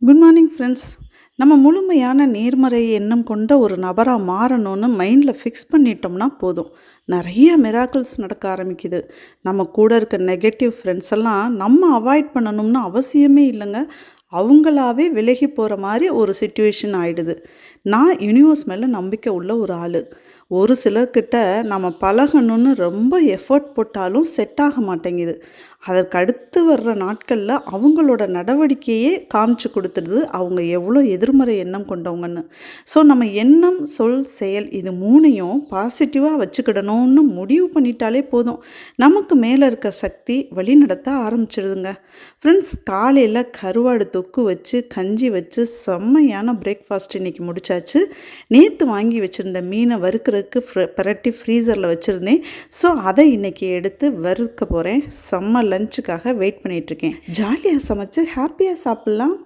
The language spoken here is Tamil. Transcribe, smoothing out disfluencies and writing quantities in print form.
Good morning friends. நம்ம முழுமையான நேர்மறை எண்ணம் கொண்ட ஒரு நபராக மாறணும்னு மைண்டில் ஃபிக்ஸ் பண்ணிட்டோம்னா போதும், நிறைய மிராக்கிள்ஸ் நடக்க ஆரம்பிக்குது. நம்ம கூட இருக்க நெகட்டிவ் ஃப்ரெண்ட்ஸ் எல்லாம் நம்ம அவாய்ட் பண்ணணும்னு அவசியமே இல்லைங்க. அவங்களாவே விலகி போகிற மாதிரி ஒரு சுச்சுவேஷன் ஆயிடுது. நான் யூனிவர்ஸ் மேலே நம்பிக்கை உள்ள ஒரு ஆள். ஒரு சிலர்கிட்ட நம்ம பழகணும்னு ரொம்ப எஃபர்ட் போட்டாலும் செட் ஆக மாட்டேங்குது. அதற்கு அடுத்து வர்ற நாட்களில் அவங்களோட நடவடிக்கையே காமிச்சு கொடுத்துடுது அவங்க எவ்வளோ எதிர்மறை எண்ணம் கொண்டவங்கன்னு. ஸோ நம்ம எண்ணம், சொல், செயல் இது மூணையும் பாசிட்டிவாக வச்சுக்கிடணும்னு முடிவு பண்ணிட்டாலே போதும், நமக்கு மேலே இருக்க சக்தி வழி நடத்த ஆரம்பிச்சிடுதுங்க. ஃப்ரெண்ட்ஸ், காலையில் கருவாடு தொக்கு வச்சு கஞ்சி வச்சு செம்மையான பிரேக்ஃபாஸ்ட் இன்றைக்கி முடிச்சாச்சு. நேற்று வாங்கி வச்சுருந்த மீனை வறுக்கிறதுக்கு பிரட்டி ஃப்ரீசரில் வச்சுருந்தேன். ஸோ அதை இன்றைக்கி எடுத்து வறுக்க போகிறேன். செம்ம லஞ்சுக்காக வெயிட் பண்ணிகிட்ருக்கேன். ஜாலியாக சமைச்சு ஹாப்பியாக சாப்பிட்லாம்.